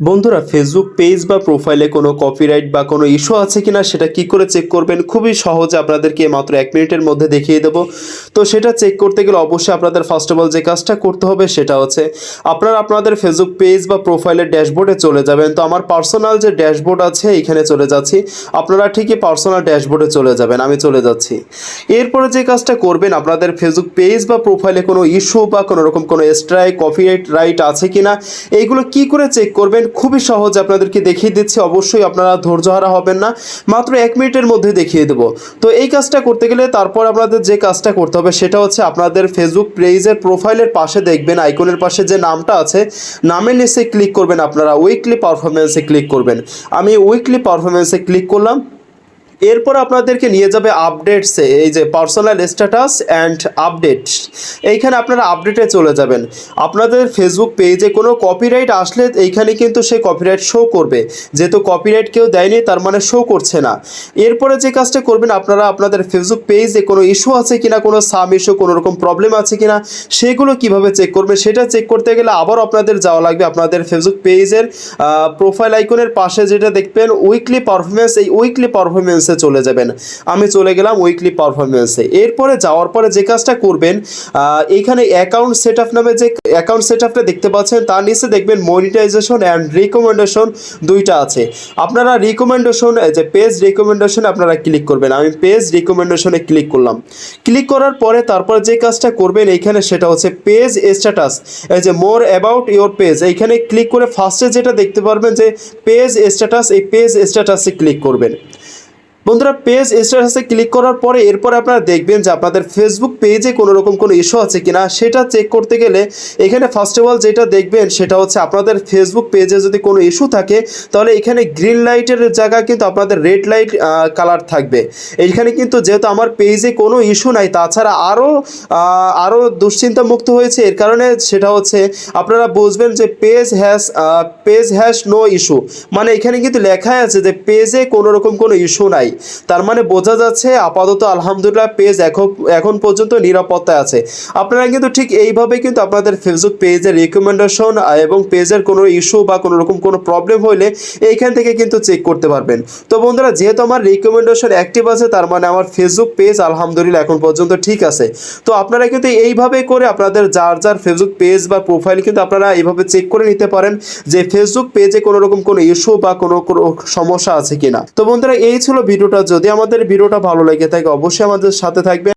বন্ধুরা Facebook page বা প্রোফাইলে কোনো কপিরাইট বা কোনো ইস্যু আছে কিনা সেটা কি করে চেক করবেন খুবই সহজে আপনাদেরকে মাত্র 1 মিনিটের মধ্যে দেখিয়ে দেব। তো সেটা চেক করতে গেলে অবশ্যই আপনাদের ফার্স্ট অফ অল যে কাজটা করতে হবে সেটা হচ্ছে আপনাদের ফেসবুক পেজ বা প্রোফাইলের ড্যাশবোর্ডে চলে যাবেন। তো আমার পার্সোনাল যে ড্যাশবোর্ড আছে এখানে চলে যাচ্ছি, আপনারা ঠিকই পার্সোনাল ড্যাশবোর্ডে চলে যাবেন, আমি চলে যাচ্ছি। এরপরে যে কাজটা করবেন আপনাদের ফেসবুক পেজ বা প্রোফাইলে কোনো ইস্যু বা কোনো রকম কোনো স্ট্রাইক কপিরাইট আছে কিনা এইগুলো কি করে চেক করবেন খুবই সহজ আপনাদেরকে দেখিয়ে দিচ্ছি। অবশ্যই আপনারা ধৈর্যহারা হবেন না, মাত্র 1 মিনিটের মধ্যে দেখিয়ে দেবো। তো এই কাজটা করতে গেলে তারপর আপনাদের যে কাজটা করতে হবে সেটা হচ্ছে আপনাদের ফেসবুক পেজের প্রোফাইলের পাশে দেখবেন আইকনের পাশে যে নামটা আছে নামের নিচে ক্লিক করবেন, আপনারা উইকলি পারফরমেন্সে ক্লিক করবেন। আমি উইকলি পারফরমেন্সে ক্লিক করলাম। এরপর আপনাদেরকে নিয়ে যাবে আপডেটসে, এই যে পার্সোনাল স্ট্যাটাস অ্যান্ড আপডেটস, এইখানে আপনারা আপডেটে চলে যাবেন। আপনাদের ফেসবুক পেজে কোনো কপিরাইট আসলে এইখানে কিন্তু সেই কপিরাইট শো করবে, যেহেতু কপিরাইট কেউ দেয়নি তার মানে শো করছে না। এরপরে যে কাজটা করবেন আপনারা আপনাদের ফেসবুক পেজে কোনো ইস্যু আছে কিনা, কোনো সাম ইস্যু, কোনো রকম প্রবলেম আছে কিনা সেগুলো কিভাবে চেক করবেন সেটা চেক করতে গেলে আবার আপনাদের যাওয়া লাগবে আপনাদের ফেসবুক পেজের প্রোফাইল আইকনের পাশে যেটা দেখবেন উইকলি পারফরমেন্স, এই উইকলি পারফরমেন্স চলে যাবেন। আমি চলে গেলাম উইকলি পারফরমেন্সে। এরপরে যাওয়ার পরে যে কাজটা করবেন এইখানে অ্যাকাউন্ট সেটআপ নামে যে অ্যাকাউন্ট সেটআপটা দেখতে পাচ্ছেন তার নিচে দেখবেন মনিটাইজেশন অ্যান্ড রিকমেন্ডেশন দুইটা আছে। আপনারা রিকমেন্ডেশন যে পেজ রিকমেন্ডেশন আপনারা ক্লিক করবেন। আমি পেজ রিকমেন্ডেশনে ক্লিক করলাম। ক্লিক করার পরে তারপর যে কাজটা করবেন এইখানে সেটা হচ্ছে পেজ স্ট্যাটাস, এই যে মোর অ্যাবাউট ইওর পেজ, এইখানে ক্লিক করে ফার্স্টে যেটা দেখতে পারবেন যে পেজ স্ট্যাটাস, এই পেজ স্ট্যাটাসে ক্লিক করবেন। বন্ধুরা পেজ স্ট্যাটাসে ক্লিক করার পরে এরপর আপনারা দেখবেন যে আপনাদের ফেসবুক পেজে কোনো রকম কোনো ইস্যু আছে কিনা সেটা চেক করতে গেলে এখানে ফার্স্ট অফ অল যেটা দেখবেন সেটা হচ্ছে আপনাদের ফেসবুক পেজে যদি কোনো ইস্যু থাকে তাহলে এখানে গ্রিন লাইটের জায়গায় কিন্তু আপনাদের রেড লাইট কালার থাকবে। এইখানে কিন্তু যেহেতু আমার পেজে কোনো ইস্যু নাই, তাছাড়া আরও দুশ্চিন্তা মুক্ত হয়েছে, এর কারণে সেটা হচ্ছে আপনারা বুঝবেন যে পেজ হ্যাজ নো ইস্যু, মানে এখানে কিন্তু লেখা আছে যে পেজে কোনো রকম কোনো ইস্যু নাই। তার মানে বোঝা যাচ্ছে আপাতত আলহামদুলিল্লাহ পেজ এখন পর্যন্ত নিরাপত্তায় আছে। আপনারা কিন্তু ঠিক এইভাবে কিন্তু আপনাদের ফেসবুক পেজের রিকমেন্ডেশন এবং পেজের কোনো ইস্যু বা কোনো রকম কোনো প্রবলেম হলে এইখান থেকে কিন্তু চেক করতে পারবেন। তো বন্ধুরা যেহেতু আমার রিকমেন্ডেশন অ্যাক্টিভ আছে তার মানে আমার ফেসবুক পেজ আলহামদুলিল্লাহ এখন পর্যন্ত ঠিক আছে। তো আপনারা কিন্তু এইভাবে করে আপনাদের যার ফেসবুক পেজ বা প্রোফাইল কিন্তু আপনারা এইভাবে চেক করে নিতে পারেন যে ফেসবুক পেজে কোনো রকম কোনো ইস্যু বা কোনো সমস্যা আছে কিনা। তো বন্ধুরা এই ছিল ভিডিওটা। যদি আমাদের ভিডিওটা ভালো লেগে থাকে অবশ্যই আমাদের সাথে থাকবেন।